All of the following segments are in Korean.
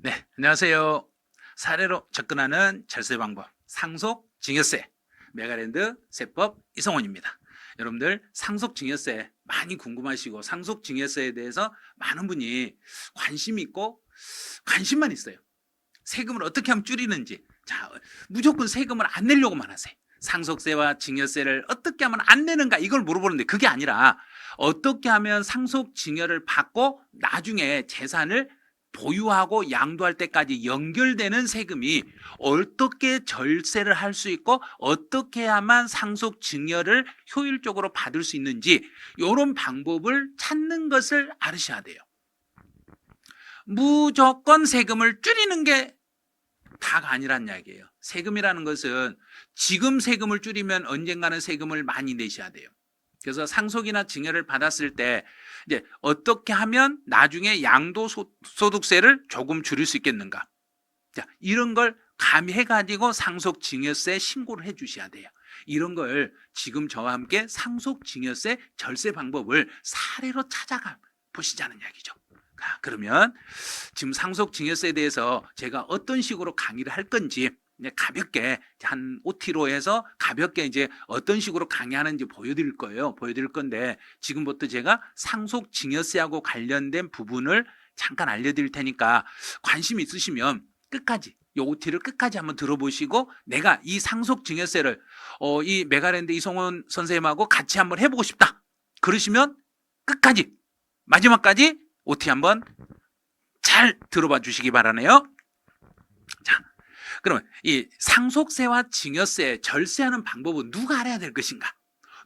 네, 안녕하세요. 사례로 접근하는 절세 방법, 상속 증여세, 메가랜드 세법 이성원입니다. 여러분들 상속 증여세 많이 궁금하시고 상속 증여세에 대해서 많은 분이 관심이 있고 관심만 있어요. 세금을 어떻게 하면 줄이는지. 자, 무조건 세금을 안 내려고만 하세요. 상속세와 증여세를 어떻게 하면 안 내는가 이걸 물어보는데 그게 아니라 어떻게 하면 상속 증여를 받고 나중에 재산을 보유하고 양도할 때까지 연결되는 세금이 어떻게 절세를 할 수 있고 어떻게 해야만 상속 증여를 효율적으로 받을 수 있는지 이런 방법을 찾는 것을 알으셔야 돼요. 무조건 세금을 줄이는 게 다가 아니란 이야기예요. 세금이라는 것은 지금 세금을 줄이면 언젠가는 세금을 많이 내셔야 돼요. 그래서 상속이나 증여를 받았을 때 이제 어떻게 하면 나중에 양도소득세를 조금 줄일 수 있겠는가? 자, 이런 걸 가미해 가지고 상속증여세 신고를 해 주셔야 돼요. 이런 걸 지금 저와 함께 상속증여세 절세 방법을 사례로 찾아가 보시자는 이야기죠. 그러면 지금 상속증여세에 대해서 제가 어떤 식으로 강의를 할 건지 가볍게 한 OT로 해서 가볍게 이제 어떤 식으로 강의하는지 보여드릴 거예요. 보여드릴 건데 지금부터 제가 상속증여세하고 관련된 부분을 잠깐 알려드릴 테니까 관심 있으시면 끝까지 이 OT를 끝까지 한번 들어보시고 내가 이 상속증여세를 이 메가랜드 이성원 선생님하고 같이 한번 해보고 싶다. 그러시면 끝까지 마지막까지 OT 한번 잘 들어봐 주시기 바라네요. 자, 그러면 이 상속세와 증여세 절세하는 방법은 누가 알아야 될 것인가?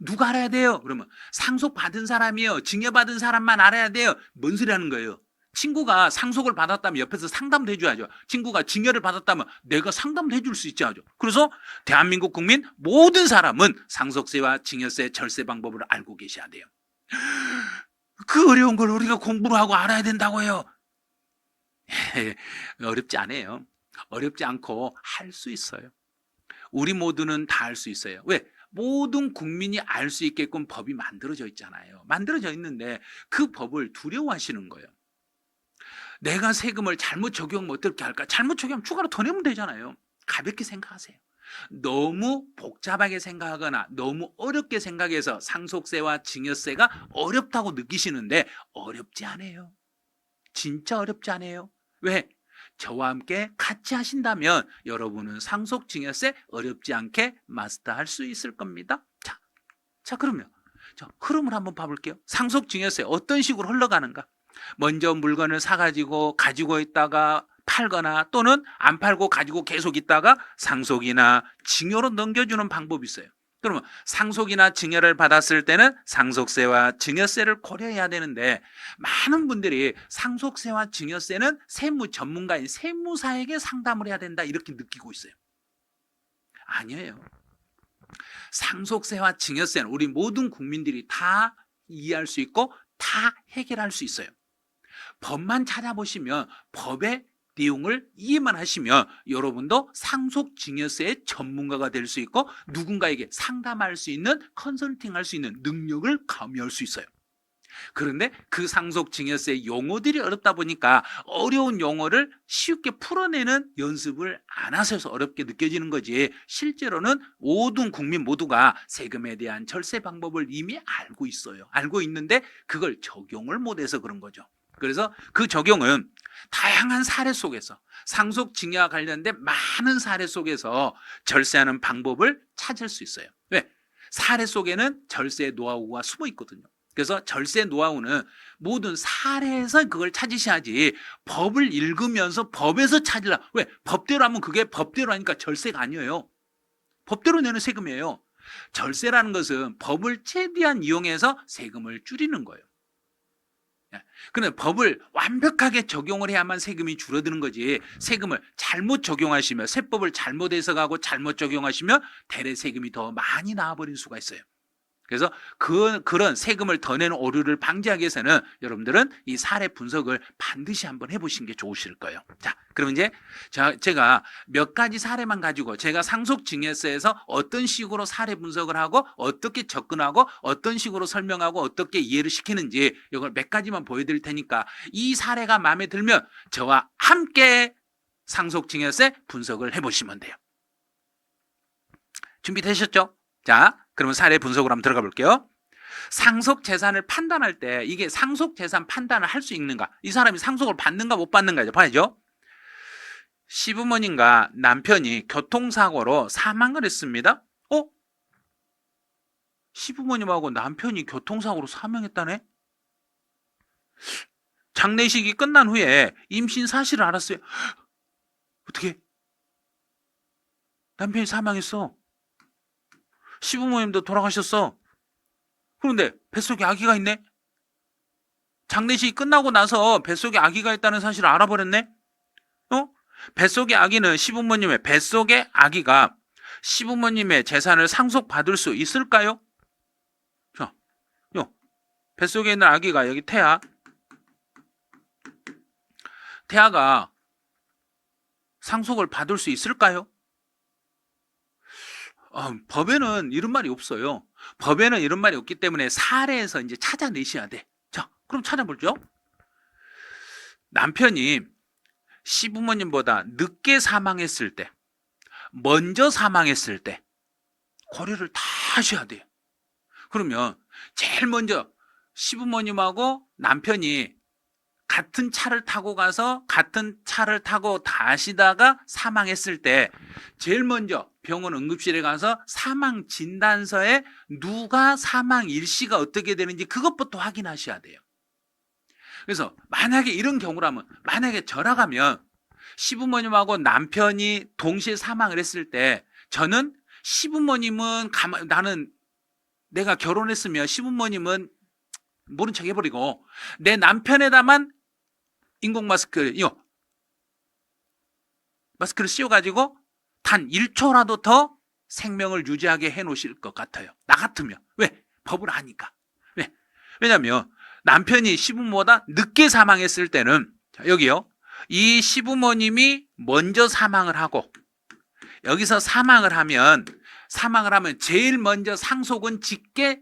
누가 알아야 돼요? 그러면 상속받은 사람이요, 증여받은 사람만 알아야 돼요. 뭔 소리 하는 거예요? 친구가 상속을 받았다면 옆에서 상담도 해줘야죠. 친구가 증여를 받았다면 내가 상담도 해줄 수 있죠. 그래서 대한민국 국민 모든 사람은 상속세와 증여세 절세 방법을 알고 계셔야 돼요. 그 어려운 걸 우리가 공부를 하고 알아야 된다고요. 어렵지 않아요. 어렵지 않고 할 수 있어요. 우리 모두는 다 할 수 있어요. 왜? 모든 국민이 알 수 있게끔 법이 만들어져 있잖아요. 만들어져 있는데 그 법을 두려워하시는 거예요. 내가 세금을 잘못 적용하면 어떻게 할까? 잘못 적용하면 추가로 더 내면 되잖아요. 가볍게 생각하세요. 너무 복잡하게 생각하거나 너무 어렵게 생각해서 상속세와 증여세가 어렵다고 느끼시는데 어렵지 않아요. 진짜 어렵지 않아요. 왜? 저와 함께 같이 하신다면 여러분은 상속증여세 어렵지 않게 마스터할 수 있을 겁니다. 자 그러면 흐름을 한번 봐볼게요. 상속증여세 어떤 식으로 흘러가는가? 먼저 물건을 사가지고 가지고 있다가 팔거나 또는 안 팔고 가지고 계속 있다가 상속이나 증여로 넘겨주는 방법이 있어요. 그러면 상속이나 증여를 받았을 때는 상속세와 증여세를 고려해야 되는데 많은 분들이 상속세와 증여세는 세무 전문가인 세무사에게 상담을 해야 된다 이렇게 느끼고 있어요. 아니에요. 상속세와 증여세는 우리 모든 국민들이 다 이해할 수 있고 다 해결할 수 있어요. 법만 찾아보시면 법의 내용을 이해만 하시면 여러분도 상속증여세의 전문가가 될 수 있고 누군가에게 상담할 수 있는 컨설팅할 수 있는 능력을 가미할 수 있어요. 그런데 그 상속증여세 용어들이 어렵다 보니까 어려운 용어를 쉽게 풀어내는 연습을 안 하셔서 어렵게 느껴지는 거지 실제로는 모든 국민 모두가 세금에 대한 절세 방법을 이미 알고 있어요. 알고 있는데 그걸 적용을 못해서 그런 거죠. 그래서 그 적용은 다양한 사례 속에서 상속증여와 관련된 많은 사례 속에서 절세하는 방법을 찾을 수 있어요. 왜? 사례 속에는 절세 노하우가 숨어 있거든요. 그래서 절세 노하우는 모든 사례에서 그걸 찾으셔야지 법을 읽으면서 법에서 찾으려. 왜? 법대로 하면 그게 법대로 하니까 절세가 아니에요. 법대로 내는 세금이에요. 절세라는 것은 법을 최대한 이용해서 세금을 줄이는 거예요. 그런데 법을 완벽하게 적용을 해야만 세금이 줄어드는 거지 세금을 잘못 적용하시면 세법을 잘못 해석하고 잘못 적용하시면 대래 세금이 더 많이 나와버릴 수가 있어요. 그래서 그런 세금을 더 내는 오류를 방지하기 위해서는 여러분들은 이 사례 분석을 반드시 한번 해보시는 게 좋으실 거예요. 자, 그럼 이제 제가 몇 가지 사례만 가지고 제가 상속증여세에서 어떤 식으로 사례 분석을 하고 어떻게 접근하고 어떤 식으로 설명하고 어떻게 이해를 시키는지 이걸 몇 가지만 보여드릴 테니까 이 사례가 마음에 들면 저와 함께 상속증여세 분석을 해보시면 돼요. 준비되셨죠? 자, 그러면 사례 분석으로 한번 들어가 볼게요. 상속재산을 판단할 때 이게 상속재산 판단을 할 수 있는가? 이 사람이 상속을 받는가 못 받는가 이제 봐야죠. 시부모님과 남편이 교통사고로 사망을 했습니다. 시부모님하고 남편이 교통사고로 사망했다네? 장례식이 끝난 후에 임신 사실을 알았어요. 어떻게? 남편이 사망했어. 시부모님도 돌아가셨어. 그런데 뱃속에 아기가 있네? 장례식이 끝나고 나서 뱃속에 아기가 있다는 사실을 알아버렸네? 뱃속의 아기는 시부모님의 뱃속의 아기가 시부모님의 재산을 상속받을 수 있을까요? 자, 뱃속에 있는 아기가 여기 태아가 상속을 받을 수 있을까요? 법에는 이런 말이 없어요. 법에는 이런 말이 없기 때문에 사례에서 이제 찾아내셔야 돼. 자, 그럼 찾아보죠. 남편이 시부모님보다 늦게 사망했을 때, 먼저 사망했을 때 고려를 다 하셔야 돼요. 그러면 제일 먼저 시부모님하고 남편이 같은 차를 타고 가서 같은 차를 타고 다시다가 사망했을 때 제일 먼저 병원 응급실에 가서 사망 진단서에 누가 사망 일시가 어떻게 되는지 그것부터 확인하셔야 돼요. 그래서 만약에 이런 경우라면, 만약에 저라가면 시부모님하고 남편이 동시에 사망을 했을 때 저는 시부모님은 나는 내가 결혼했으면 시부모님은 모른 척 해버리고 내 남편에다만 인공 마스크를 씌워가지고 단 1초라도 더 생명을 유지하게 해놓으실 것 같아요. 나 같으면. 왜? 법을 아니까. 왜? 왜냐하면 남편이 시부모보다 늦게 사망했을 때는 자, 여기요. 이 시부모님이 먼저 사망을 하고 여기서 사망을 하면 제일 먼저 상속은 직계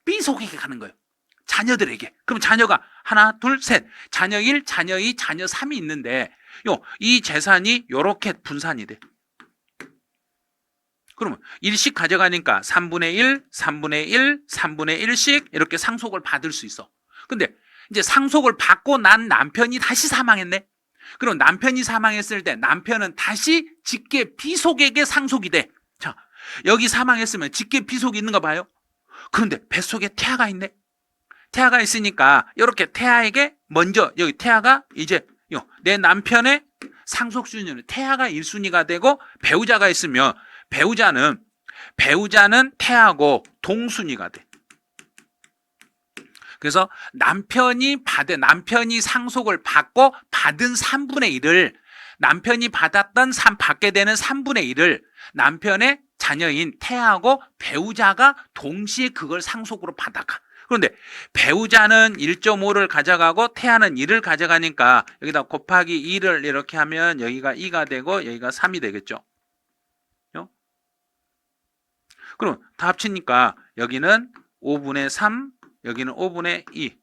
B속에게 가는 거예요. 자녀들에게. 그럼 자녀가 하나, 둘, 셋. 자녀 1, 자녀 2, 자녀 3이 있는데 이 재산이 이렇게 분산이 돼. 그러면 1씩 가져가니까 3분의 1, 3분의 1, 3분의 1씩 이렇게 상속을 받을 수 있어. 근데 이제 상속을 받고 난 남편이 다시 사망했네. 그럼 남편이 사망했을 때 남편은 다시 직계 B속에게 상속이 돼. 자, 여기 사망했으면 직계 B속이 있는가 봐요. 그런데 뱃속에 태아가 있네. 태아가 있으니까 이렇게 태아에게 먼저 여기 태아가 이제 내 남편의 상속 순위는 태아가 1순위가 되고 배우자가 있으면 배우자는 태아하고 동순위가 돼. 그래서 남편이 상속을 받고 받은 3분의 1을 남편이 받게 되는 3분의 1을 남편의 자녀인 태아하고 배우자가 동시에 그걸 상속으로 받아가. 그런데 배우자는 1.5를 가져가고 태아는 1을 가져가니까 여기다 곱하기 2를 이렇게 하면 여기가 2가 되고 여기가 3이 되겠죠. 그럼 다 합치니까 여기는 5분의 3, 여기는 5분의 2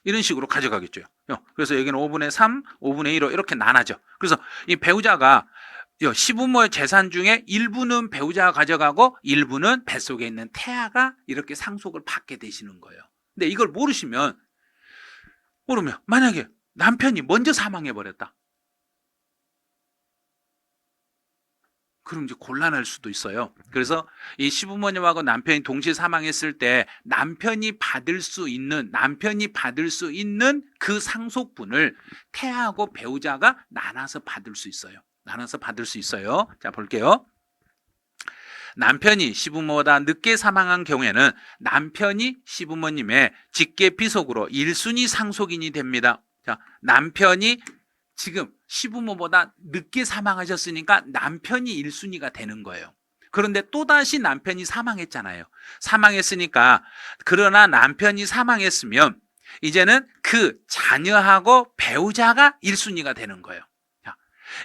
이런 식으로 가져가겠죠. 그래서 여기는 5분의 3, 5분의 2로 이렇게 나눠져. 그래서 이 배우자가 시부모의 재산 중에 일부는 배우자가 가져가고 일부는 뱃속에 있는 태아가 이렇게 상속을 받게 되시는 거예요. 근데 이걸 모르면 만약에 남편이 먼저 사망해버렸다. 그럼 이제 곤란할 수도 있어요. 그래서 이 시부모님하고 남편이 동시에 사망했을 때 남편이 받을 수 있는 그 상속분을 태아하고 배우자가 나눠서 받을 수 있어요. 자, 볼게요. 남편이 시부모보다 늦게 사망한 경우에는 남편이 시부모님의 직계 비속으로 1순위 상속인이 됩니다. 자, 남편이 지금 시부모보다 늦게 사망하셨으니까 남편이 1순위가 되는 거예요. 그런데 또다시 남편이 사망했잖아요. 사망했으니까, 그러나 남편이 사망했으면 이제는 그 자녀하고 배우자가 1순위가 되는 거예요.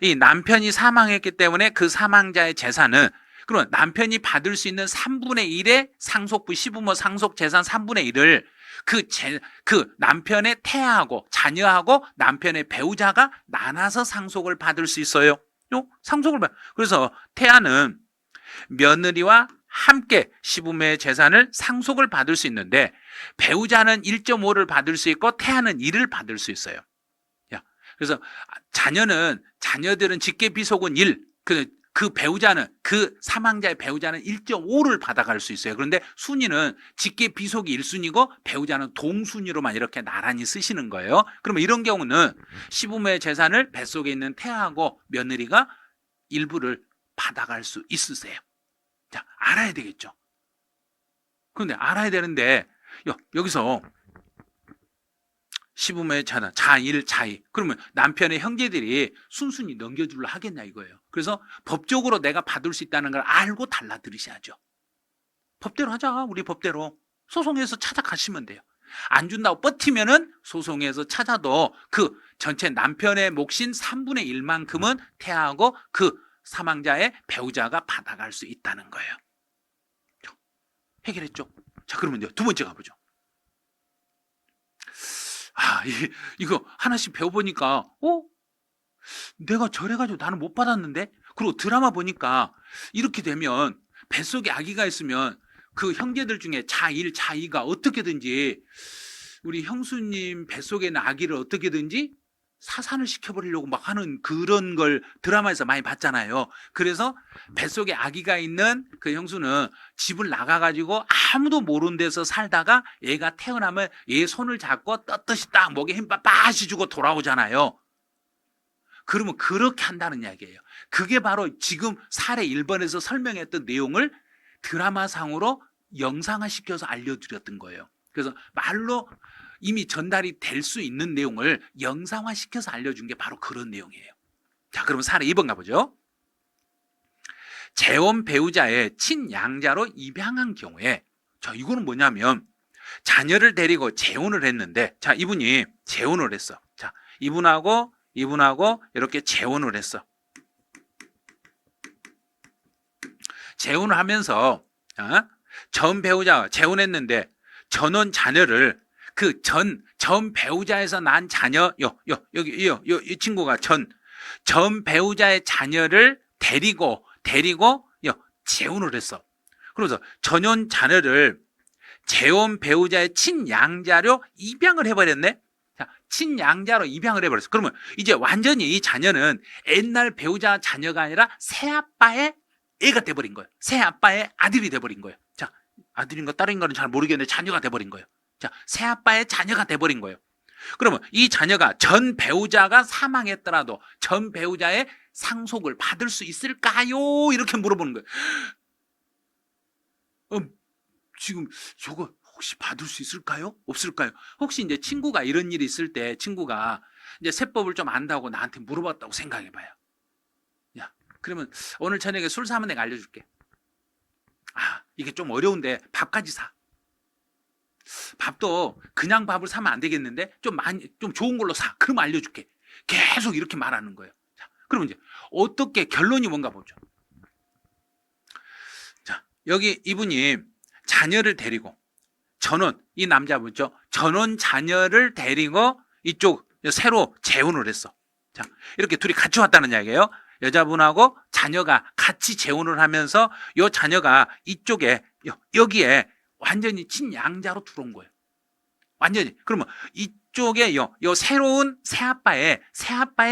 이 남편이 사망했기 때문에 그 사망자의 재산은, 그러면 남편이 받을 수 있는 3분의 1의 상속부, 시부모 상속 재산 3분의 1을 그 남편의 태아하고 자녀하고 남편의 배우자가 나눠서 상속을 받을 수 있어요. 그래서 태아는 며느리와 함께 시부모의 재산을 상속을 받을 수 있는데, 배우자는 1.5를 받을 수 있고 태아는 1을 받을 수 있어요. 그래서 자녀들은 직계비속은 1, 그 배우자는, 그 사망자의 배우자는 1.5를 받아갈 수 있어요. 그런데 순위는 직계비속이 1순위고 배우자는 동순위로만 이렇게 나란히 쓰시는 거예요. 그러면 이런 경우는 시부모의 재산을 뱃속에 있는 태아하고 며느리가 일부를 받아갈 수 있으세요. 자, 알아야 되겠죠. 그런데 알아야 되는데, 여기서 시부모의 재산, 자1, 자2. 그러면 남편의 형제들이 순순히 넘겨주려 하겠냐 이거예요. 그래서 법적으로 내가 받을 수 있다는 걸 알고 달라들으셔야죠. 법대로 하자. 우리 법대로. 소송해서 찾아가시면 돼요. 안 준다고 버티면은 소송해서 찾아도 그 전체 남편의 몫인 3분의 1만큼은 태아하고 그 사망자의 배우자가 받아갈 수 있다는 거예요. 해결했죠? 자, 그러면 두 번째 가보죠. 이거 하나씩 배워보니까, 내가 저래가지고 나는 못 받았는데? 그리고 드라마 보니까 이렇게 되면 뱃속에 아기가 있으면 그 형제들 중에 자1, 자2가 어떻게든지 우리 형수님 뱃속에 있는 아기를 어떻게든지 사산을 시켜버리려고 막 하는 그런 걸 드라마에서 많이 봤잖아요. 그래서 뱃속에 아기가 있는 그 형수는 집을 나가가지고 아무도 모르는 데서 살다가 얘가 태어나면 얘 손을 잡고 떳떳이 딱 목에 힘 빠빠시 주고 돌아오잖아요. 그러면 그렇게 한다는 이야기예요. 그게 바로 지금 사례 1번에서 설명했던 내용을 드라마상으로 영상화시켜서 알려드렸던 거예요. 그래서 말로 이미 전달이 될 수 있는 내용을 영상화시켜서 알려준 게 바로 그런 내용이에요. 자, 그러면 사례 2번 가보죠. 재혼 배우자의 친양자로 입양한 경우에, 자, 이거는 뭐냐면 자녀를 데리고 재혼을 했는데, 자, 이분이 재혼을 했어. 자, 이분하고 이렇게 재혼을 했어. 재혼을 하면서 전 배우자가 재혼했는데 전원 자녀를 그 전 배우자에서 난 자녀, 이 친구가 전 배우자의 자녀를 데리고 재혼을 했어. 그래서 전원 자녀를 재혼 배우자의 친양자로 입양을 해버렸네. 자, 친양자로 입양을 해버렸어. 그러면 이제 완전히 이 자녀는 옛날 배우자 자녀가 아니라 새아빠의 애가 돼버린 거예요. 새아빠의 아들이 돼버린 거예요. 자, 아들인가 딸인가는 잘 모르겠는데 자녀가 돼버린 거예요. 자, 새아빠의 자녀가 돼버린 거예요. 그러면 이 자녀가 전 배우자가 사망했더라도 전 배우자의 상속을 받을 수 있을까요? 이렇게 물어보는 거예요. 지금 저거 혹시 받을 수 있을까요? 없을까요? 혹시 이제 친구가 이런 일이 있을 때 친구가 이제 세법을 좀 안다고 나한테 물어봤다고 생각해봐요. 야, 그러면 오늘 저녁에 술 사면 내가 알려줄게. 이게 좀 어려운데 밥까지 사. 밥도 그냥 밥을 사면 안 되겠는데 좀 좋은 걸로 사. 그러면 알려줄게. 계속 이렇게 말하는 거예요. 자, 그러면 이제 어떻게 결론이 뭔가 보죠. 자, 여기 이분이 자녀를 데리고 이 남자분죠. 전원 자녀를 데리고 이쪽 새로 재혼을 했어. 자, 이렇게 둘이 같이 왔다는 이야기예요. 여자분하고 자녀가 같이 재혼을 하면서 이 자녀가 이쪽에 여기에 완전히 친양자로 들어온 거예요. 완전히. 그러면 이쪽에 요 새로운 새아빠의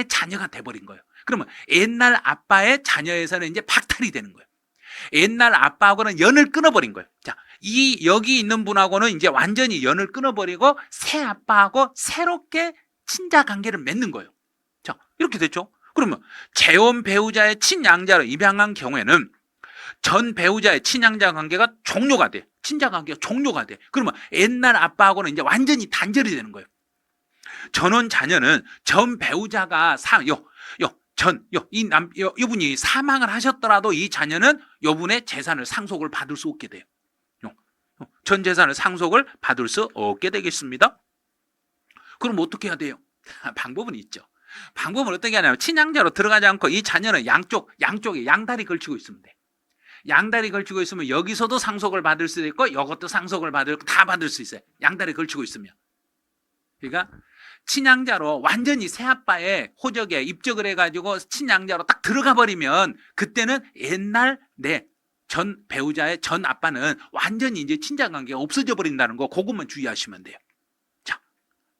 자녀가 돼버린 거예요. 그러면 옛날 아빠의 자녀에서는 이제 박탈이 되는 거예요. 옛날 아빠하고는 연을 끊어버린 거예요. 자, 여기 있는 분하고는 이제 완전히 연을 끊어버리고 새아빠하고 새롭게 친자 관계를 맺는 거예요. 자, 이렇게 됐죠. 그러면 재혼 배우자의 친양자로 입양한 경우에는 전 배우자의 친양자 관계가 종료가 돼. 친자 관계가 종료가 돼. 그러면 옛날 아빠하고는 이제 완전히 단절이 되는 거예요. 전원 자녀는 전 배우자가 이분이 사망을 하셨더라도 이 자녀는 이분의 재산을 상속을 받을 수 없게 돼요. 전 재산을 상속을 받을 수 없게 되겠습니다. 그럼 어떻게 해야 돼요? 방법은 있죠. 방법은 어떻게 하냐면 친양자로 들어가지 않고 이 자녀는 양쪽에 양다리 걸치고 있으면 돼. 양다리 걸치고 있으면 여기서도 상속을 받을 수 있고 이것도 상속을 다 받을 수 있어요. 양다리 걸치고 있으면. 그러니까 친양자로 완전히 새아빠의 호적에 입적을 해가지고 친양자로 딱 들어가 버리면 그때는 옛날 전 배우자의 전 아빠는 완전히 이제 친자관계가 없어져 버린다는 거, 그것만 주의하시면 돼요. 자,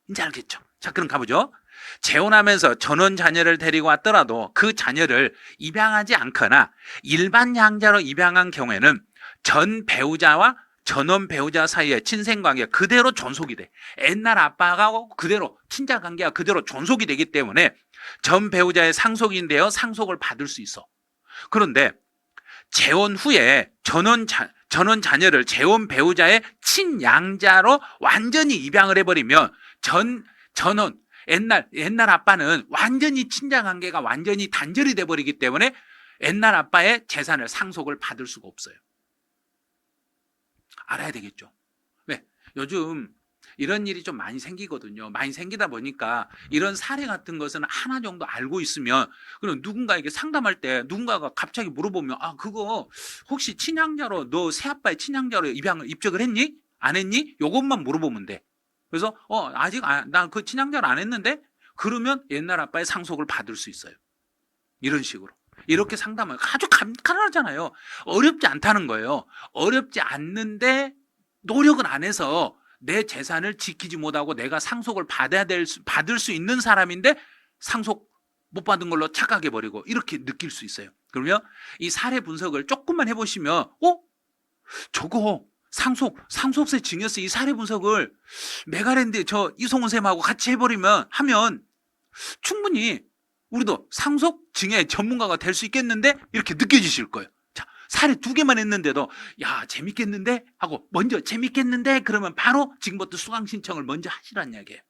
이제 알겠죠? 자, 그럼 가보죠. 재혼하면서 전원 자녀를 데리고 왔더라도 그 자녀를 입양하지 않거나 일반 양자로 입양한 경우에는 전 배우자와 전원 배우자 사이의 친생관계가 그대로 존속이 돼. 옛날 아빠가 그대로 친자관계가 그대로 존속이 되기 때문에 전 배우자의 상속인데요, 상속을 받을 수 있어. 그런데 재혼 후에 전원 자녀를 재혼 배우자의 친양자로 완전히 입양을 해버리면 전원 옛날 아빠는 완전히 친자관계가 완전히 단절이 돼버리기 때문에 옛날 아빠의 재산을 상속을 받을 수가 없어요. 알아야 되겠죠. 왜? 요즘 이런 일이 좀 많이 생기거든요. 많이 생기다 보니까 이런 사례 같은 것은 하나 정도 알고 있으면, 그럼 누군가에게 상담할 때 누군가가 갑자기 물어보면, 그거 혹시 친양자로, 너 새아빠의 친양자로 입적을 했니? 안 했니? 요것만 물어보면 돼. 그래서 아직 나 그 친양자를 안 했는데, 그러면 옛날 아빠의 상속을 받을 수 있어요. 이런 식으로. 이렇게 상담을 아주 간단하잖아요. 어렵지 않다는 거예요. 어렵지 않는데 노력은 안 해서 내 재산을 지키지 못하고 내가 상속을 받을 수 있는 사람인데 상속 못 받은 걸로 착각해버리고 이렇게 느낄 수 있어요. 그러면 이 사례 분석을 조금만 해보시면 저거 상속세 증여세 이 사례 분석을 메가랜드 저 이송훈 쌤하고 같이 하면 충분히 우리도 상속 증여 전문가가 될 수 있겠는데 이렇게 느껴지실 거예요. 자, 사례 2개만 했는데도 야 재밌겠는데 하고 먼저 재밌겠는데 그러면 바로 지금부터 수강 신청을 먼저 하시라는 이야기예요.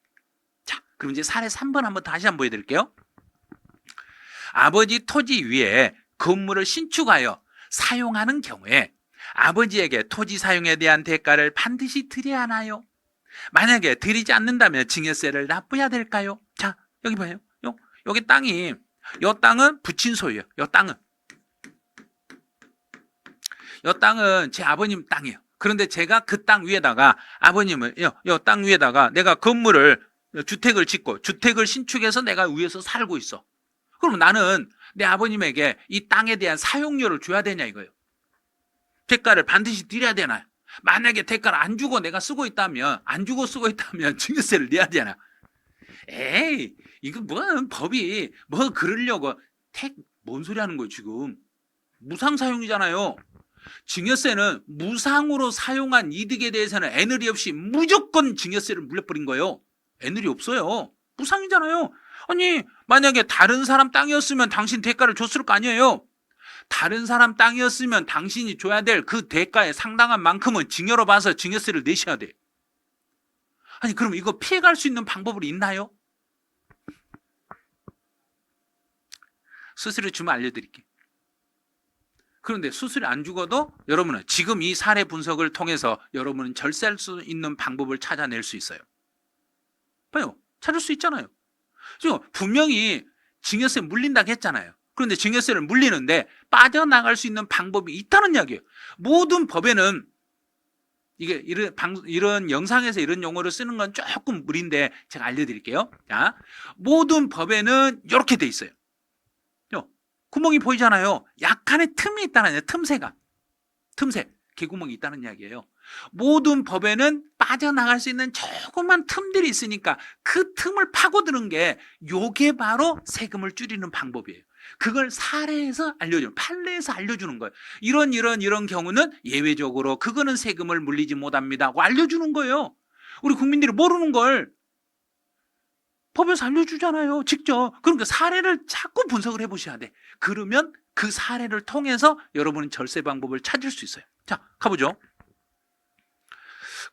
자, 그럼 이제 사례 3번 한번 다시 한번 보여드릴게요. 아버지 토지 위에 건물을 신축하여 사용하는 경우에 아버지에게 토지 사용에 대한 대가를 반드시 드려야 하나요? 만약에 드리지 않는다면 증여세를 납부해야 될까요? 자, 여기 봐요. 여기 땅은 부친 소유예요. 이 땅은 제 아버님 땅이에요. 그런데 제가 그 땅 위에다가 아버님을 이 땅 위에다가 내가 주택을 짓고 주택을 신축해서 내가 위에서 살고 있어. 그럼 나는 내 아버님에게 이 땅에 대한 사용료를 줘야 되냐 이거예요. 대가를 반드시 드려야 되나요? 만약에 대가를 안 주고 내가 쓰고 있다면 증여세를 내야 되나? 에이, 이거 법이 그러려고 뭔 소리 하는 거예요 지금. 무상사용이잖아요. 증여세는 무상으로 사용한 이득에 대해서는 애누리 없이 무조건 증여세를 물려버린 거예요. 애누리 없어요. 무상이잖아요. 아니 만약에 다른 사람 땅이었으면 당신 대가를 줬을 거 아니에요. 다른 사람 땅이었으면 당신이 줘야 될 그 대가의 상당한 만큼은 증여로 봐서 증여세를 내셔야 돼. 아니 그럼 이거 피해갈 수 있는 방법이 있나요? 수수료 주면 알려드릴게요. 그런데 수수료 안 주고도 여러분은 지금 이 사례 분석을 통해서 여러분은 절세할 수 있는 방법을 찾아낼 수 있어요. 봐요. 찾을 수 있잖아요. 지금 분명히 증여세 물린다고 했잖아요. 그런데 증여세를 물리는데 빠져나갈 수 있는 방법이 있다는 이야기예요. 모든 법에는 이게 이런 영상에서 이런 용어를 쓰는 건 조금 무리인데 제가 알려드릴게요. 자, 모든 법에는 이렇게 돼 있어요. 구멍이 보이잖아요. 약간의 틈이 있다는 이야기예요. 틈새, 개구멍이 있다는 이야기예요. 모든 법에는 빠져나갈 수 있는 조그만 틈들이 있으니까 그 틈을 파고드는 게 요게 바로 세금을 줄이는 방법이에요. 그걸 사례에서 판례에서 알려주는 거예요. 이런 경우는 예외적으로 그거는 세금을 물리지 못합니다 하고 알려주는 거예요. 우리 국민들이 모르는 걸 법에서 알려주잖아요. 직접. 그러니까 사례를 자꾸 분석을 해보셔야 돼. 그러면 그 사례를 통해서 여러분은 절세 방법을 찾을 수 있어요. 자, 가보죠.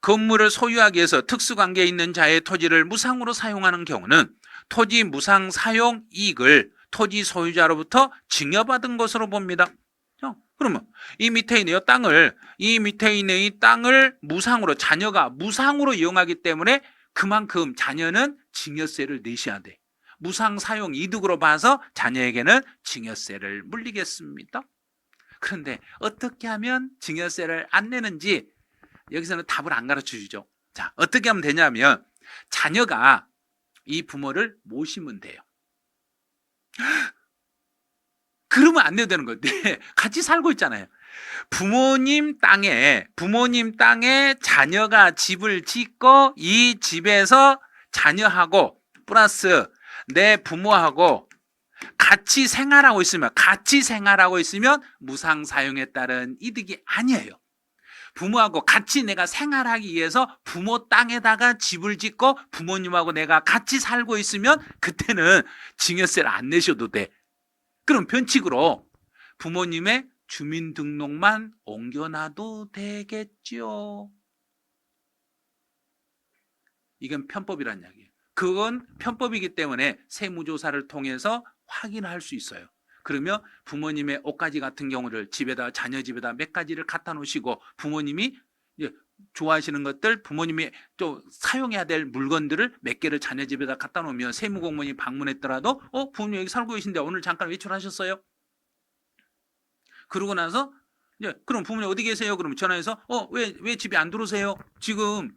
건물을 소유하기 위해서 특수관계에 있는 자의 토지를 무상으로 사용하는 경우는 토지 무상 사용 이익을 토지 소유자로부터 증여받은 것으로 봅니다. 그러면 이 밑에 있는 이 땅을 무상으로, 자녀가 무상으로 이용하기 때문에 그만큼 자녀는 증여세를 내셔야 돼. 무상 사용 이득으로 봐서 자녀에게는 증여세를 물리겠습니다. 그런데 어떻게 하면 증여세를 안 내는지 여기서는 답을 안 가르쳐 주죠. 자, 어떻게 하면 되냐면 자녀가 이 부모를 모시면 돼요. 그러면 안 내도 되는 건데 같이 살고 있잖아요. 부모님 땅에 자녀가 집을 짓고 이 집에서 자녀하고 플러스 내 부모하고 같이 생활하고 있으면 무상 사용에 따른 이득이 아니에요. 부모하고 같이 내가 생활하기 위해서 부모 땅에다가 집을 짓고 부모님하고 내가 같이 살고 있으면 그때는 증여세를 안 내셔도 돼. 그럼 변칙으로 부모님의 주민등록만 옮겨놔도 되겠죠. 이건 편법이란 이야기예요. 그건 편법이기 때문에 세무조사를 통해서 확인할 수 있어요. 그러면 부모님의 옷가지 같은 경우를 집에다, 자녀 집에다 몇 가지를 갖다 놓으시고 부모님이 좋아하시는 것들, 부모님이 또 사용해야 될 물건들을 몇 개를 자녀 집에다 갖다 놓으면 세무공무원이 방문했더라도 부모님 여기 살고 계신데 오늘 잠깐 외출하셨어요? 그러고 나서 그럼 부모님 어디 계세요? 그러면 전화해서 왜 집에 안 들어오세요? 지금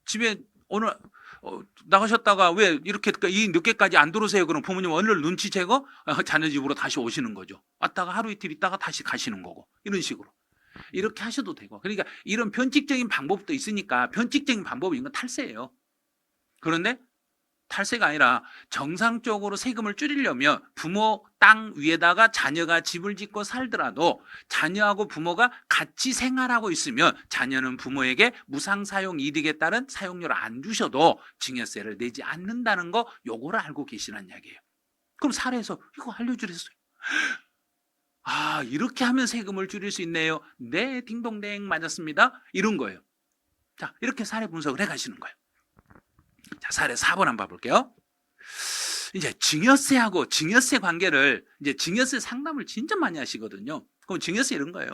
집에 오늘 나가셨다가 왜 이렇게 이 늦게까지 안 들어오세요? 그럼 부모님 오늘 눈치채고 자녀 집으로 다시 오시는 거죠. 왔다가 하루 이틀 있다가 다시 가시는 거고, 이런 식으로 이렇게 하셔도 되고. 그러니까 이런 변칙적인 방법도 있으니까 변칙적인 방법이 이건 탈세예요. 그런데 탈세가 아니라 정상적으로 세금을 줄이려면 부모 땅 위에다가 자녀가 집을 짓고 살더라도 자녀하고 부모가 같이 생활하고 있으면 자녀는 부모에게 무상사용 이득에 따른 사용료를 안 주셔도 증여세를 내지 않는다는 거, 요거를 알고 계시란 이야기예요. 그럼 사례에서 이거 알려주랬어요. 아, 이렇게 하면 세금을 줄일 수 있네요. 네, 딩동댕 맞았습니다. 이런 거예요. 자, 이렇게 사례 분석을 해 가시는 거예요. 자, 사례 4번 한번 봐볼게요. 이제 증여세하고 증여세 관계를, 이제 증여세 상담을 진짜 많이 하시거든요. 그럼 증여세 이런 거예요.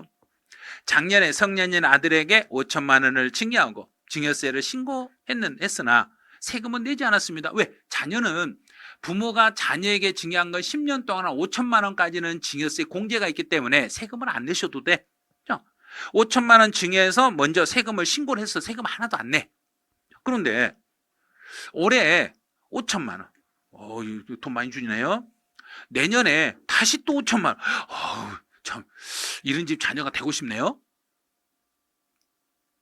작년에 성년인 아들에게 5천만 원을 증여하고 증여세를 신고했으나 세금은 내지 않았습니다. 왜? 자녀는 부모가 자녀에게 증여한 건 10년 동안 5천만 원까지는 증여세 공제가 있기 때문에 세금을 안 내셔도 돼. 5천만 원 증여해서 먼저 세금을 신고를 해서 세금 하나도 안 내. 그런데 올해 5천만 원. 돈 많이 주네요. 내년에 다시 또 5천만 원. 참, 이런 집 자녀가 되고 싶네요.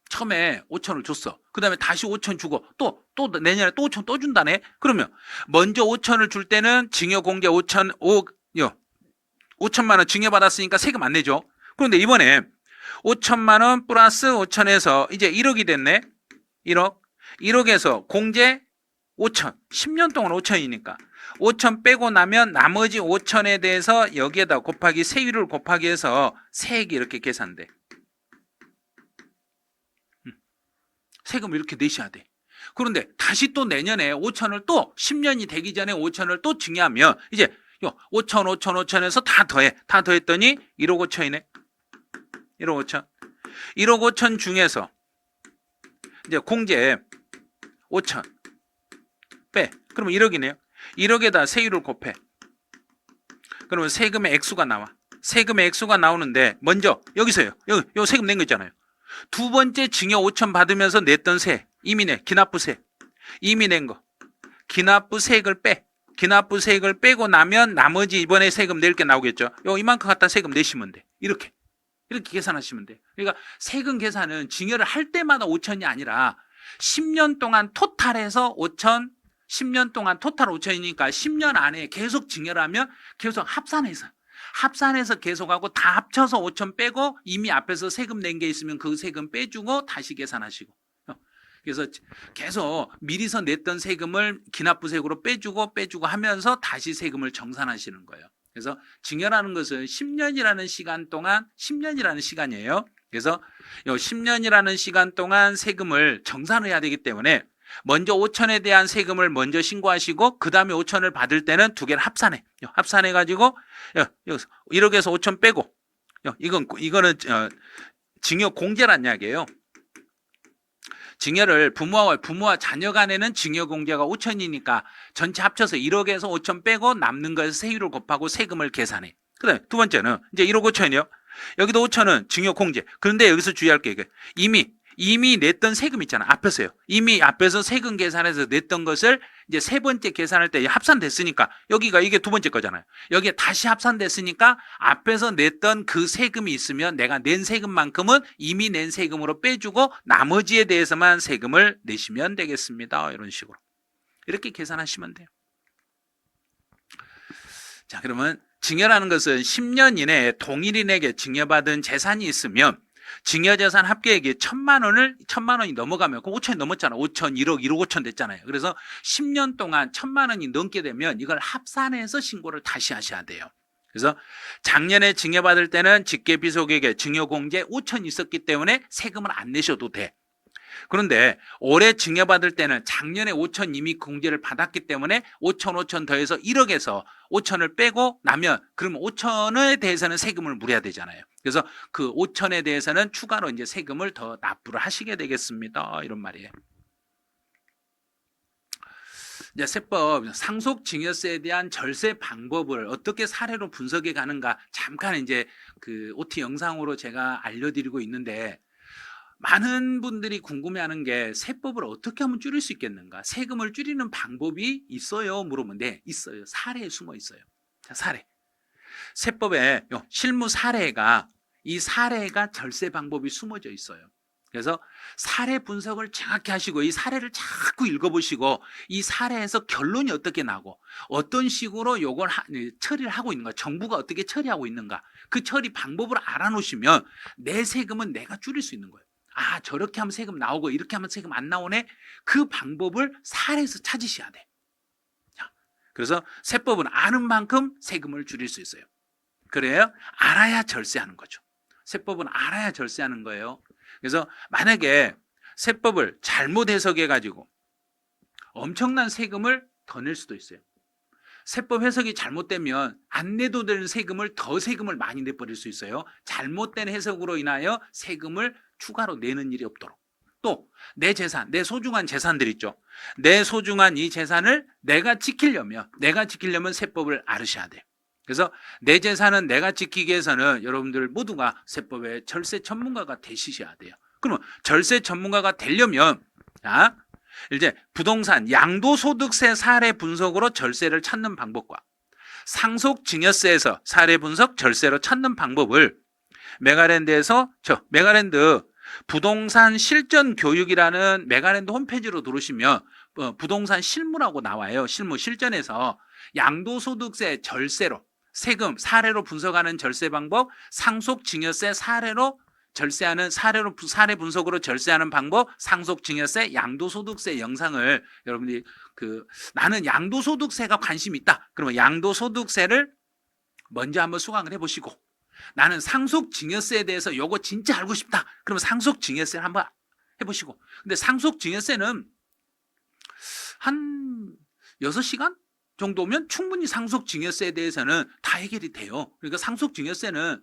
처음에 5천을 줬어. 그 다음에 다시 5천 주고 또 내년에 또 5천 또 준다네. 그러면 먼저 5천을 줄 때는 증여공제 5천만 원 증여받았으니까 세금 안 내죠. 그런데 이번에 5천만 원 플러스 5천에서 이제 1억이 됐네. 1억에서 공제 5천, 10년 동안 5천이니까 5천 빼고 나면 나머지 5천에 대해서 여기에다 곱하기 세율을 곱하기 해서 세액이 이렇게 계산돼. 세금 이렇게 내셔야 돼. 그런데 다시 또 내년에 5천을 또 10년이 되기 전에 5천을 또 증여하면 이제 5천에서 다 더했더니 1억 5천이네. 1억 5천. 1억 5천 중에서 이제 공제 5천 빼. 그러면 1억이네요. 1억에다 세율을 곱해. 그러면 세금의 액수가 나와. 세금의 액수가 나오는데 먼저 여기서요. 요 세금 낸 거 있잖아요. 두 번째 증여 5천 받으면서 냈던 세, 이미 내 기납부세, 이미 낸 거, 기납부세액을 빼. 기납부세액을 빼고 나면 나머지 이번에 세금 낼 게 나오겠죠. 이만큼 갖다 세금 내시면 돼. 이렇게 계산하시면 돼. 그러니까 세금 계산은 증여를 할 때마다 5천이 아니라 10년 동안 토탈해서 5천, 10년 동안 토탈 5천이니까 10년 안에 계속 증여를 하면 계속 합산해서 계속하고 다 합쳐서 5천 빼고 이미 앞에서 세금 낸 게 있으면 그 세금 빼주고 다시 계산하시고. 그래서 계속 미리서 냈던 세금을 기납부세액으로 빼주고 하면서 다시 세금을 정산하시는 거예요. 그래서 증여라는 것은 10년이라는 시간 동안, 10년이라는 시간이에요. 그래서 이 10년이라는 시간 동안 세금을 정산을 해야 되기 때문에 먼저 5천에 대한 세금을 먼저 신고하시고 그 다음에 5천을 받을 때는 두 개를 합산해. 합산해가지고 여기서 1억에서 5천 빼고 이거는 증여 공제란 이야기예요. 증여를 부모와 자녀 간에는 증여 공제가 5천이니까 전체 합쳐서 1억에서 5천 빼고 남는 거에서 세율을 곱하고 세금을 계산해. 그다음에 두 번째는 이제 1억 5천이요. 여기도 5천은 증여 공제. 그런데 여기서 주의할 게 이미 냈던 세금 있잖아. 앞에서요. 이미 앞에서 세금 계산해서 냈던 것을 이제 세 번째 계산할 때 합산됐으니까 여기가 이게 두 번째 거잖아요. 여기에 다시 합산됐으니까 앞에서 냈던 그 세금이 있으면 내가 낸 세금만큼은 이미 낸 세금으로 빼주고 나머지에 대해서만 세금을 내시면 되겠습니다. 이런 식으로. 이렇게 계산하시면 돼요. 자, 그러면 증여라는 것은 10년 이내에 동일인에게 증여받은 재산이 있으면 증여재산 합계액이 1,000만 원이 넘어가면, 그럼 5천이 넘었잖아. 5천, 1억, 1억 5천 됐잖아요. 그래서 10년 동안 1,000만 원이 넘게 되면 이걸 합산해서 신고를 다시 하셔야 돼요. 그래서 작년에 증여받을 때는 직계비속액에 증여공제 5천 있었기 때문에 세금을 안 내셔도 돼. 그런데 올해 증여받을 때는 작년에 5천 이미 공제를 받았기 때문에 5천 더해서 1억에서 5천을 빼고 나면 그러면 5천에 대해서는 세금을 물어야 되잖아요. 그래서 그 5천에 대해서는 추가로 이제 세금을 더 납부를 하시게 되겠습니다. 이런 말이에요. 이제 세법 상속증여세에 대한 절세 방법을 어떻게 사례로 분석해 가는가 잠깐 이제 그 OT 영상으로 제가 알려드리고 있는데, 많은 분들이 궁금해하는 게 세법을 어떻게 하면 줄일 수 있겠는가? 세금을 줄이는 방법이 있어요? 물으면 네, 있어요. 사례에 숨어 있어요. 자, 사례. 세법에 실무 사례가 이 사례가 절세 방법이 숨어져 있어요. 그래서 사례 분석을 정확히 하시고 이 사례를 자꾸 읽어보시고 이 사례에서 결론이 어떻게 나고 어떤 식으로 요걸 처리를 하고 있는가, 정부가 어떻게 처리하고 있는가, 그 처리 방법을 알아놓으시면 내 세금은 내가 줄일 수 있는 거예요. 아, 저렇게 하면 세금 나오고 이렇게 하면 세금 안 나오네. 그 방법을 사례에서 찾으셔야 돼. 자, 그래서 세법은 아는 만큼 세금을 줄일 수 있어요. 그래요? 알아야 절세하는 거죠. 세법은 알아야 절세하는 거예요. 그래서 만약에 세법을 잘못 해석해 가지고 엄청난 세금을 더 낼 수도 있어요. 세법 해석이 잘못되면 안 내도 되는 세금을 더 세금을 많이 내버릴 수 있어요. 잘못된 해석으로 인하여 세금을 추가로 내는 일이 없도록. 또 내 재산, 내 소중한 재산들 있죠. 내 소중한 이 재산을 내가 지키려면 세법을 알으셔야 돼요. 그래서 내 재산은 내가 지키기 위해서는 여러분들 모두가 세법의 절세 전문가가 되시셔야 돼요. 그러면 절세 전문가가 되려면 이제 부동산 양도소득세 사례 분석으로 절세를 찾는 방법과 상속증여세에서 사례 분석 절세로 찾는 방법을 메가랜드에서 메가랜드 부동산 실전 교육이라는 메가랜드 홈페이지로 들어오시면 부동산 실무라고 나와요. 실무 실전에서 양도소득세 절세로 세금 사례로 분석하는 절세 방법, 상속증여세 사례로 절세하는 사례 분석으로 절세하는 방법, 상속증여세, 양도소득세 영상을 여러분들이 나는 양도소득세가 관심 있다. 그러면 양도소득세를 먼저 한번 수강을 해보시고, 나는 상속증여세에 대해서 요거 진짜 알고 싶다. 그러면 상속증여세를 한번 해보시고, 근데 상속증여세는 한 6시간 정도면 충분히 상속증여세에 대해서는 다 해결이 돼요. 그러니까 상속증여세는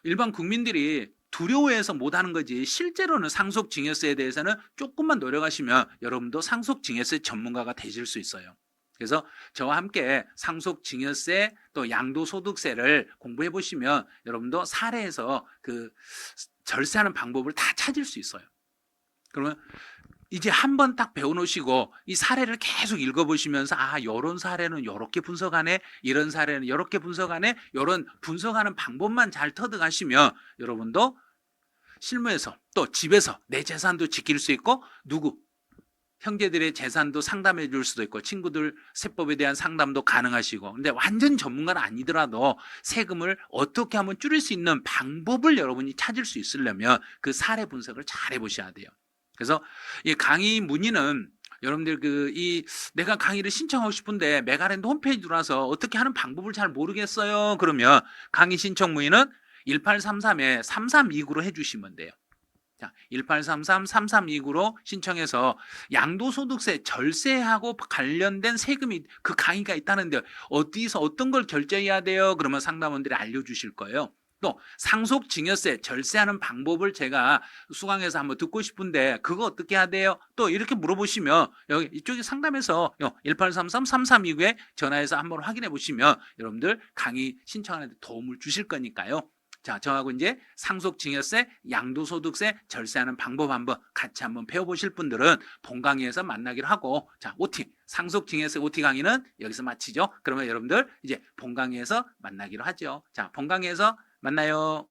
일반 국민들이 두려워해서 못하는 거지, 실제로는 상속증여세에 대해서는 조금만 노력하시면 여러분도 상속증여세 전문가가 되실 수 있어요. 그래서 저와 함께 상속증여세 또 양도소득세를 공부해 보시면 여러분도 사례에서 절세하는 방법을 다 찾을 수 있어요. 그러면 이제 한번 딱 배워놓으시고 이 사례를 계속 읽어보시면서 이런 사례는 이렇게 분석하네, 이런 사례는 이렇게 분석하네, 이런 분석하는 방법만 잘 터득하시면 여러분도 실무에서 또 집에서 내 재산도 지킬 수 있고 형제들의 재산도 상담해 줄 수도 있고 친구들 세법에 대한 상담도 가능하시고, 근데 완전 전문가는 아니더라도 세금을 어떻게 하면 줄일 수 있는 방법을 여러분이 찾을 수 있으려면 그 사례 분석을 잘 해보셔야 돼요. 그래서 이 강의 문의는 여러분들 내가 강의를 신청하고 싶은데 메가랜드 홈페이지 들어와서 어떻게 하는 방법을 잘 모르겠어요. 그러면 강의 신청 문의는 1833-3329로 해주시면 돼요. 자, 1833-3329로 신청해서 양도소득세 절세하고 관련된 세금이 그 강의가 있다는데 어디서 어떤 걸 결제해야 돼요? 그러면 상담원들이 알려주실 거예요. 또 상속증여세 절세하는 방법을 제가 수강해서 한번 듣고 싶은데 그거 어떻게 해야 돼요? 또 이렇게 물어보시면 여기 이쪽에 상담해서 1833-3329에 전화해서 한번 확인해 보시면 여러분들 강의 신청하는 데 도움을 주실 거니까요. 자, 저하고 이제 상속증여세, 양도소득세 절세하는 방법 한번 같이 한번 배워보실 분들은 본강의에서 만나기로 하고, 자, OT, 상속증여세 OT 강의는 여기서 마치죠. 그러면 여러분들 이제 본강의에서 만나기로 하죠. 자, 본강의에서 만나요.